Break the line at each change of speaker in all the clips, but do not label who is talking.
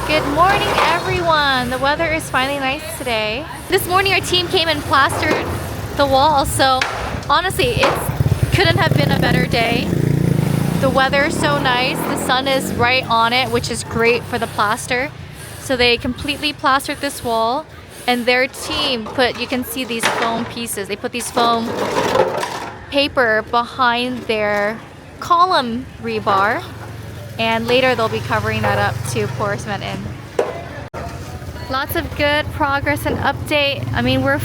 Good morning, everyone. The weather is finally nice today. This morning our team came and plastered the walls, so honestly it couldn't have been a better day. The weather is so nice. The sun is right on it, which is great for the plaster. So they completely plastered this wall, and their team put, you can see these foam pieces. They put these foam paper behind their column rebar, and later they'll be covering that up to pour cement in. Lots of good progress and update. I mean, we're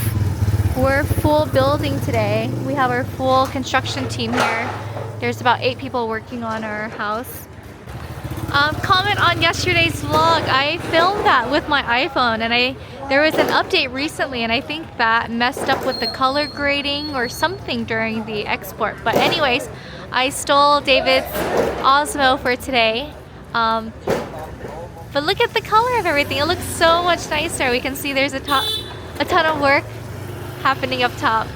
full building today. We have our full construction team here. There's about 8 people working on our house. Comment on yesterday's vlog. I filmed that with my iPhone, and there was an update recently, and I think that messed up with the color grading or something during the export. But anyways, I stole David's Osmo for today. But look at the color of everything. It looks so much nicer. We can see there's a ton of work happening up top.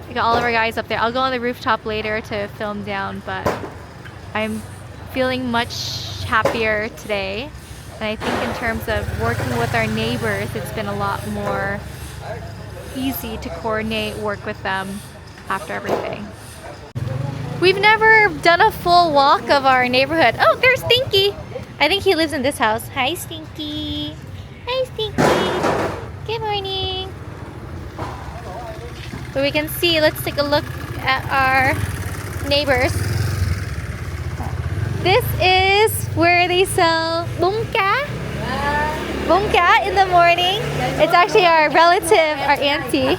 We got all of our guys up there. I'll go on the rooftop later to film down, but I'm feeling much happier today. And I think in terms of working with our neighbors, it's been a lot more easy to coordinate, work with them after everything. We've never done a full walk of our neighborhood. Oh, there's Stinky. I think he lives in this house. Hi, Stinky. Hi, Stinky. Good morning. But we can see, let's take a look at our neighbors. This is where they sell bungka. Bungka in the morning. It's actually our relative, our auntie.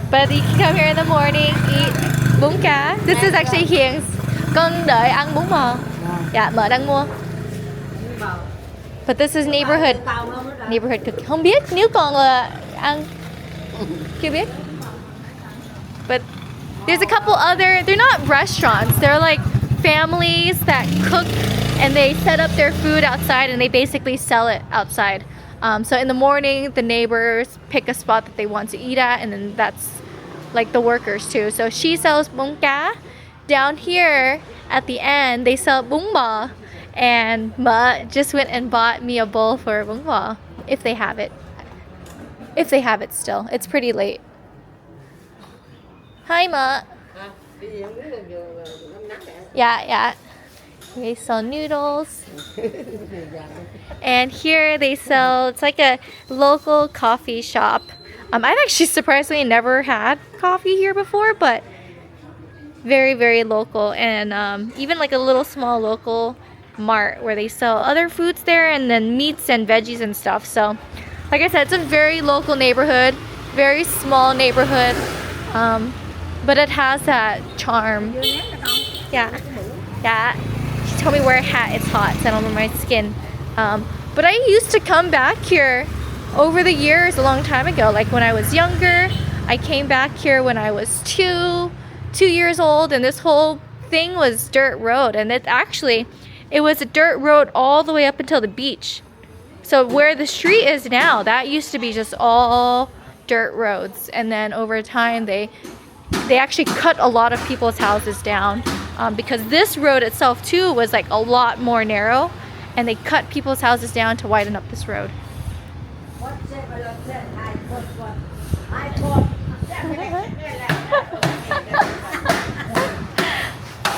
But you can come here in the morning, eat bún cá. This is actually Hiền. Con đợi ăn bún bò. Dạ, mợ đang mua. But this is neighborhood cooking. Không biết, nếu còn là ăn. Chưa biết. But there's a couple other, they're not restaurants, they're like families that cook and they set up their food outside and they basically sell it outside. So in the morning, the neighbors pick a spot that they want to eat at, and then that's like the workers too. So she sells bún cá. Down here at the end, they sell bún bò, and Ma just went and bought me a bowl for bún bò, if they have it. If they have it still. It's pretty late. Hi, Ma. Yeah. They sell noodles. And here they sell, it's like a local coffee shop. I've actually surprisingly never had coffee here before, but very, very local. And even like a little small local mart where they sell other foods there, and then meats and veggies and stuff. So like I said, it's a very local neighborhood, very small neighborhood, but it has that charm. Yeah. She told me wear a hat, it's hot, so I don't know my skin. But I used to come back here over the years a long time ago. Like when I was younger, I came back here when I was two years old, and this whole thing was dirt road. And it was a dirt road all the way up until the beach. So where the street is now, that used to be just all dirt roads. And then over time, they actually cut a lot of people's houses down. Because this road itself too was like a lot more narrow, and they cut people's houses down to widen up this road.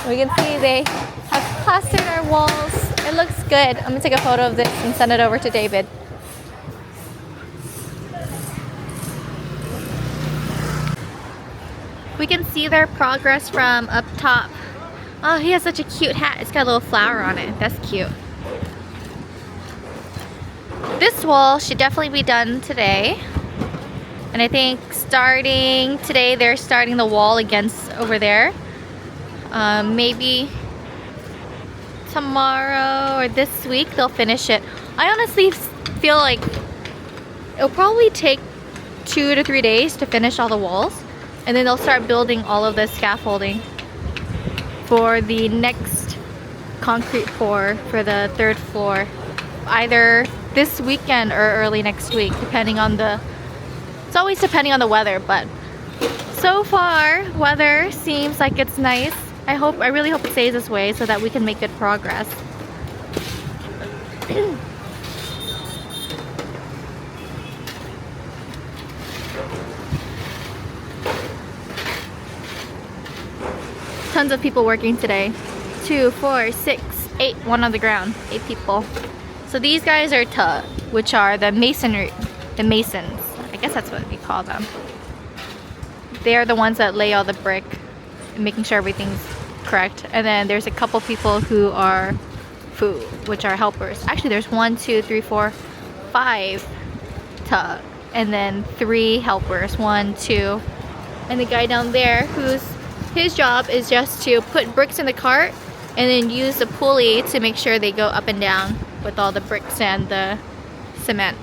We can see they have plastered our walls. It looks good. I'm gonna take a photo of this and send it over to David. We can see their progress from up top. Oh, he has such a cute hat. It's got a little flower on it. That's cute. This wall should definitely be done today. And I think starting today, they're starting the wall against over there. Maybe tomorrow or this week they'll finish it. I honestly feel like it'll probably take 2 to 3 days to finish all the walls. And then they'll start building all of the scaffolding for the next concrete pour for the 3rd floor, either this weekend or early next week, depending on it's always depending on the weather, but So far, weather seems like it's nice. I really hope it stays this way so that we can make good progress. Tons of people working today. 2, 4, 6, 8, one on the ground. 8 people. So these guys are which are the masons. I guess that's what we call them. They are the ones that lay all the brick and making sure everything's correct. And then there's a couple people who are which are helpers. Actually, there's 1, 2, 3, 4, 5 and then 3 helpers. 1, 2, and the guy down there his job is just to put bricks in the cart and then use the pulley to make sure they go up and down with all the bricks and the cement.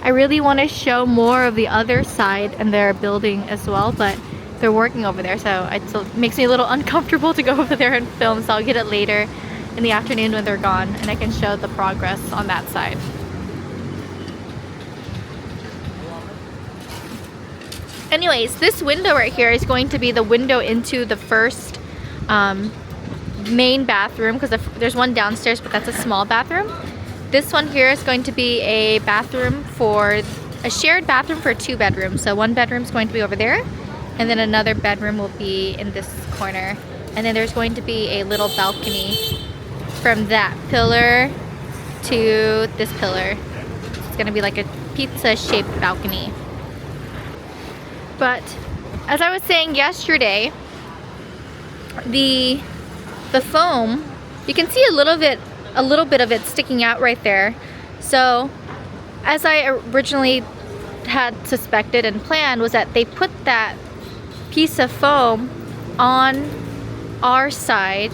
I really want to show more of the other side and their building as well, but they're working over there, so it makes me a little uncomfortable to go over there and film, so I'll get it later in the afternoon when they're gone and I can show the progress on that side. Anyways, this window right here is going to be the window into the first main bathroom, because there's one downstairs, but that's a small bathroom. This one here is going to be a shared bathroom for 2 bedrooms. So 1 bedroom is going to be over there, and then another bedroom will be in this corner. And then there's going to be a little balcony from that pillar to this pillar. It's going to be like a pizza-shaped balcony. But as I was saying yesterday, the foam, you can see a little bit of it sticking out right there. So as I originally had suspected and planned, was that they put that piece of foam on our side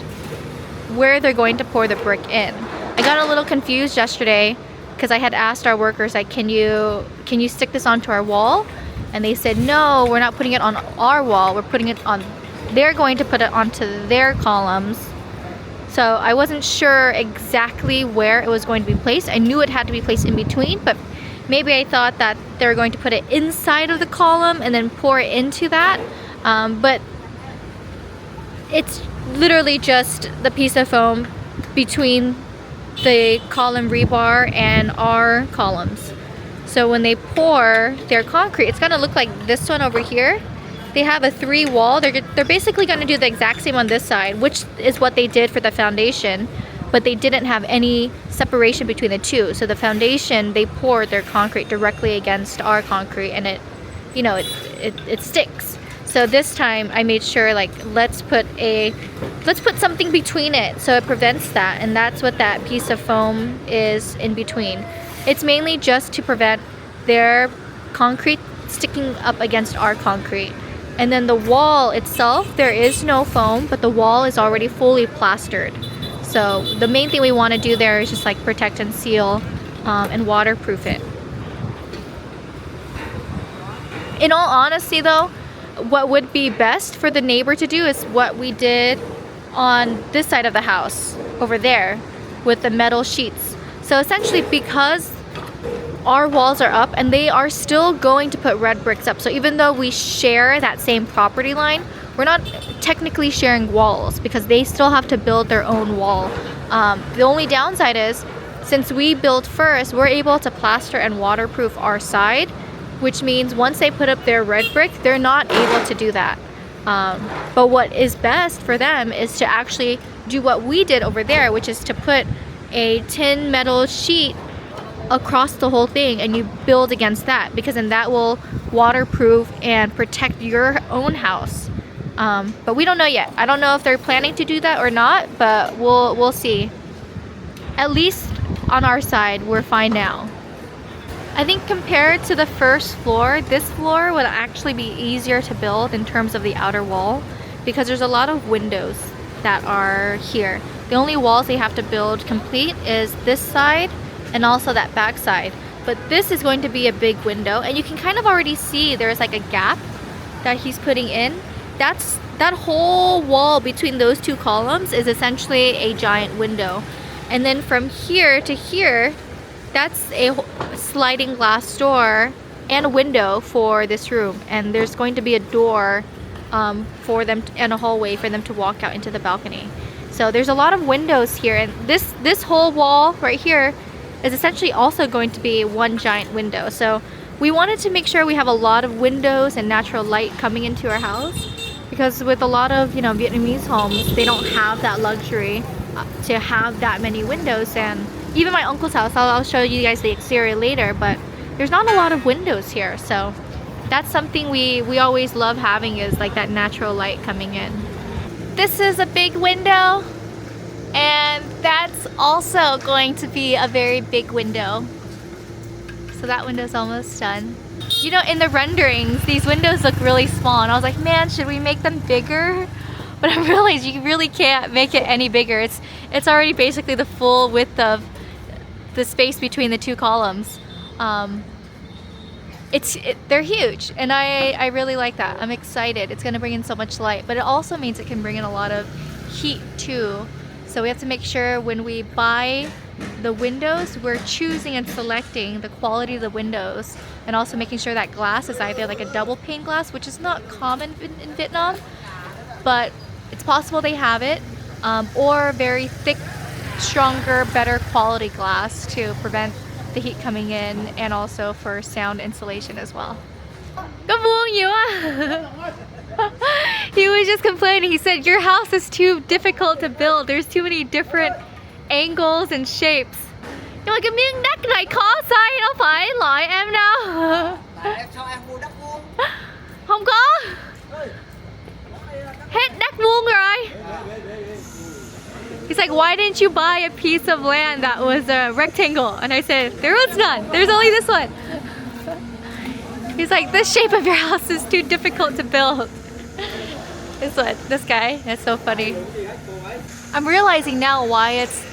where they're going to pour the brick in. I got a little confused yesterday because I had asked our workers, like, can you stick this onto our wall? And they said, no, we're not putting it on our wall, we're putting it on, they're going to put it onto their columns. So I wasn't sure exactly where it was going to be placed. I knew it had to be placed in between, but maybe I thought that they were going to put it inside of the column and then pour it into that. But it's literally just the piece of foam between the column rebar and our columns. So when they pour their concrete, it's gonna look like this one over here. They have a 3 wall. They're basically gonna do the exact same on this side, which is what they did for the foundation, but they didn't have any separation between the 2. So the foundation, they poured their concrete directly against our concrete, and it sticks. So this time I made sure, like, let's put something between it so it prevents that, and that's what that piece of foam is in between. It's mainly just to prevent their concrete sticking up against our concrete. And then the wall itself, there is no foam, but the wall is already fully plastered. So the main thing we want to do there is just like protect and seal and waterproof it. In all honesty though, what would be best for the neighbor to do is what we did on this side of the house over there with the metal sheets. So essentially, because our walls are up and they are still going to put red bricks up, so even though we share that same property line, we're not technically sharing walls because they still have to build their own wall. The only downside is, since we built first, we're able to plaster and waterproof our side, which means once they put up their red brick, they're not able to do that. But what is best for them is to actually do what we did over there, which is to put a tin metal sheet across the whole thing, and you build against that, because then that will waterproof and protect your own house. But we don't know yet. I don't know if they're planning to do that or not, but we'll see. At least on our side, we're fine now. I think compared to the first floor, this floor would actually be easier to build in terms of the outer wall, because there's a lot of windows that are here. The only walls they have to build complete is this side and also that back side. But this is going to be a big window, and you can kind of already see there's like a gap that he's putting in. That whole wall between those 2 columns is essentially a giant window. And then from here to here, that's a sliding glass door and a window for this room, and there's going to be a door for them and a hallway for them to walk out into the balcony. So there's a lot of windows here, and this whole wall right here is essentially also going to be one giant window. So we wanted to make sure we have a lot of windows and natural light coming into our house, because with a lot of, you know, Vietnamese homes, they don't have that luxury to have that many windows. And even my uncle's house, I'll show you guys the exterior later, but there's not a lot of windows here. So that's something we always love having, is like that natural light coming in. This is a big window, and that's also going to be a very big window. So that window's almost done. You know, in the renderings, these windows look really small, and I was like, man, should we make them bigger? But I realized you really can't make it any bigger. It's already basically the full width of the space between the two columns. They're huge, and I really like that. I'm excited. It's gonna bring in so much light, but it also means it can bring in a lot of heat too. So we have to make sure when we buy the windows, we're choosing and selecting the quality of the windows, and also making sure that glass is either like a double pane glass, which is not common in Vietnam, but it's possible they have it, or very thick, stronger, better quality glass to prevent the heat coming in, and also for sound insulation as well. Có buông nhiều à? He was just complaining. He said, your house is too difficult to build. There's too many different angles and shapes. Nhưng mà cái miếng đất này khó xây, đâu phải loại em đâu. Không có. Hết đất vuông rồi. He's like, why didn't you buy a piece of land that was a rectangle? And I said, there was none. There's only this one. He's like, this shape of your house is too difficult to build. This guy, that's so funny. I'm realizing now why it's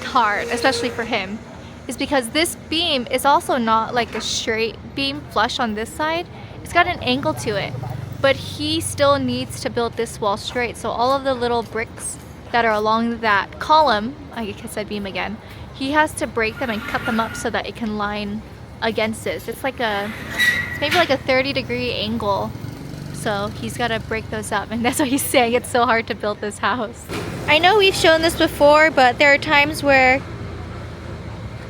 hard, especially for him, is because this beam is also not like a straight beam flush on this side. It's got an angle to it, but he still needs to build this wall straight. So all of the little bricks that are along that column, I guess I beam again, he has to break them and cut them up so that it can line against this. It's maybe like a 30-degree angle. So he's got to break those up, and that's why he's saying it's so hard to build this house. I know we've shown this before, but there are times where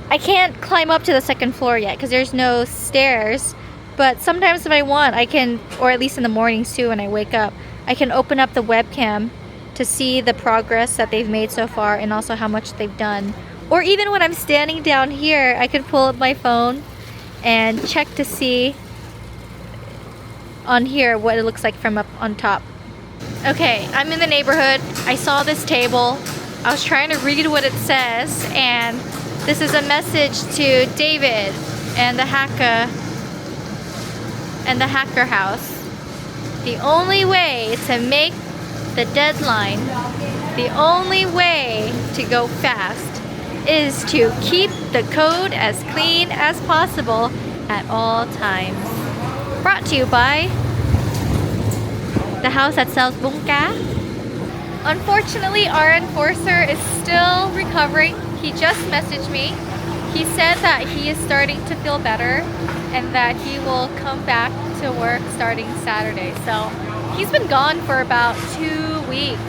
I can't climb up to the second floor yet because there's no stairs. But sometimes if I want, I can, or at least in the mornings too when I wake up, I can open up the webcam to see the progress that they've made so far, and also how much they've done. Or even when I'm standing down here, I can pull up my phone and check to see on here what it looks like from up on top. Okay, I'm in the neighborhood. I saw this table. I was trying to read what it says, and this is a message to David and the hacker house. The only way to make the deadline, the only way to go fast, is to keep the code as clean as possible at all times. Brought to you by the house that sells bún cá. Unfortunately, our enforcer is still recovering. He just messaged me. He said that he is starting to feel better and that he will come back to work starting Saturday. So he's been gone for about 2 weeks.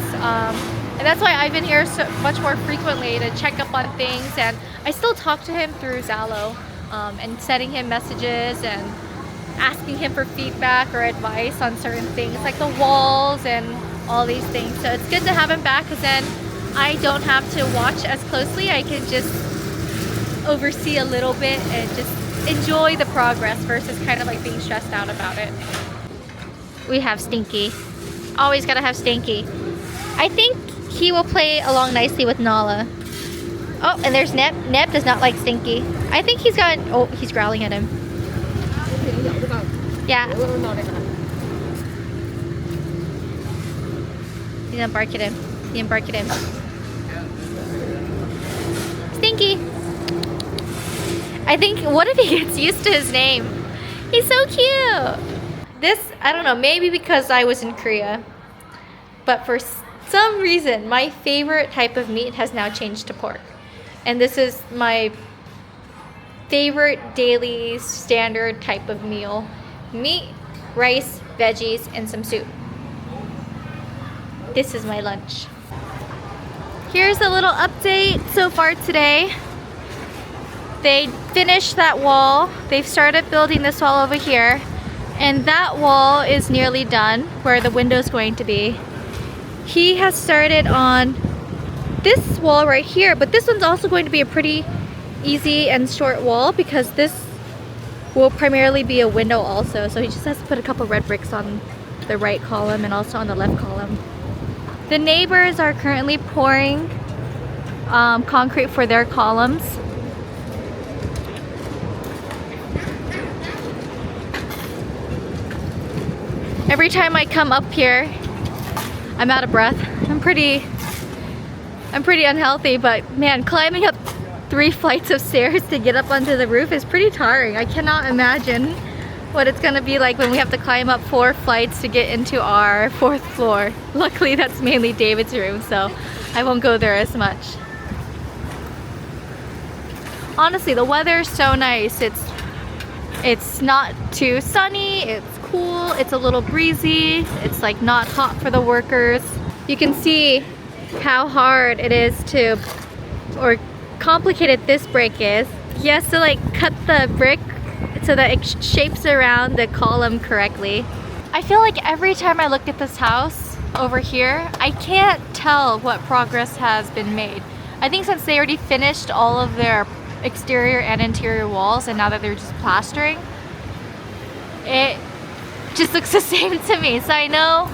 And that's why I've been here so much more frequently to check up on things. And I still talk to him through Zalo, and sending him messages and asking him for feedback or advice on certain things like the walls and all these things. So it's good to have him back, because then I don't have to watch as closely. I can just oversee a little bit and just enjoy the progress versus kind of like being stressed out about it. We have Stinky. Always gotta have Stinky. I think he will play along nicely with Nala. Oh, and there's Neb. Neb does not like Stinky. I think he's got, oh, he's growling at him. Yeah. He's gonna bark at him. He's gonna bark at him. Stinky! I think, what if he gets used to his name? He's so cute! This, I don't know, maybe because I was in Korea, but for some reason, my favorite type of meat has now changed to pork. And this is my favorite daily standard type of meal. Meat, rice, veggies, and some soup. This is my lunch. Here's a little update so far today. They finished that wall. They've started building this wall over here. And that wall is nearly done, where the window's going to be. He has started on this wall right here, but this one's also going to be a pretty easy and short wall because this will primarily be a window also. So he just has to put a couple red bricks on the right column and also on the left column. The neighbors are currently pouring concrete for their columns. Every time I come up here, I'm out of breath. I'm pretty unhealthy, but man, climbing up 3 flights of stairs to get up onto the roof is pretty tiring. I cannot imagine what it's gonna be like when we have to climb up 4 flights to get into our 4th floor. Luckily, that's mainly David's room, so I won't go there as much. Honestly, the weather is so nice. It's not too sunny, it's cool, it's a little breezy, it's like not hot for the workers. You can see how hard it is to, or complicated this brick is. He has to like cut the brick so that it shapes around the column correctly. I feel like every time I look at this house over here, I can't tell what progress has been made. I think since they already finished all of their exterior and interior walls and now that they're just plastering, it just looks the same to me. So I know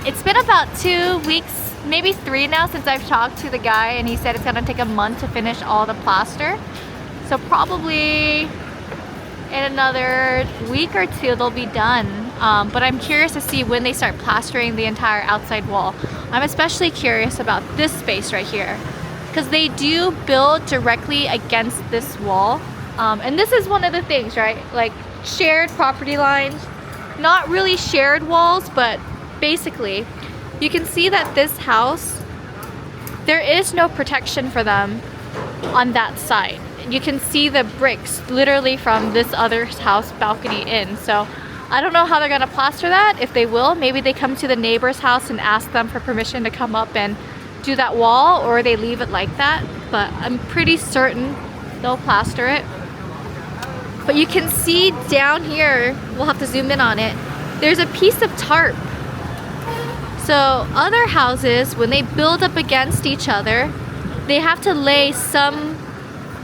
it's been about 2 weeks, maybe 3 now since I've talked to the guy, and he said it's gonna take a month to finish all the plaster. So probably in another week or 2 they'll be done. But I'm curious to see when they start plastering the entire outside wall. I'm especially curious about this space right here, because they do build directly against this wall. And this is one of the things, right? Like shared property lines, not really shared walls, but basically you can see that this house, there is no protection for them on that side. You can see the bricks literally from this other house balcony in. So I don't know how they're gonna plaster that. If they will, maybe they come to the neighbor's house and ask them for permission to come up and do that wall, or they leave it like that. But I'm pretty certain they'll plaster it. But you can see down here, we'll have to zoom in on it, there's a piece of tarp. So other houses, when they build up against each other, they have to lay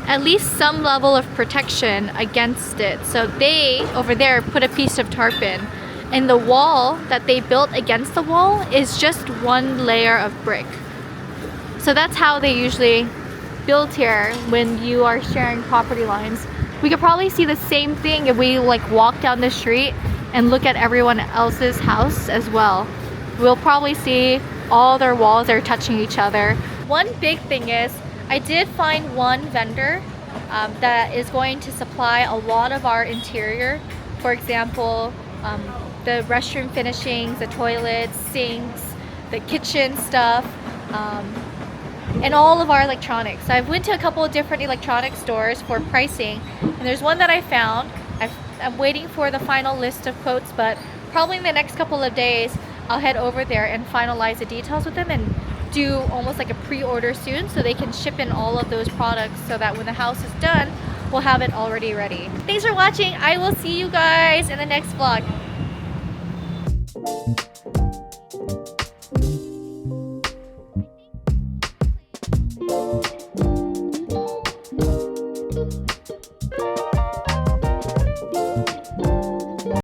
at least some level of protection against it. So they, over there, put a piece of tarp in. And the wall that they built against the wall is just 1 layer of brick. So that's how they usually build here when you are sharing property lines. We could probably see the same thing if we like walk down the street and look at everyone else's house as well. We'll probably see all their walls are touching each other. One big thing is, I did find one vendor that is going to supply a lot of our interior. For example, the restroom finishings, the toilets, sinks, the kitchen stuff, and all of our electronics. So I've went to a couple of different electronic stores for pricing, and there's one that I found. I'm waiting for the final list of quotes, but probably in the next couple of days I'll head over there and finalize the details with them and do almost like a pre-order soon so they can ship in all of those products so that when the house is done, we'll have it already ready. Thanks for watching. I will see you guys in the next vlog.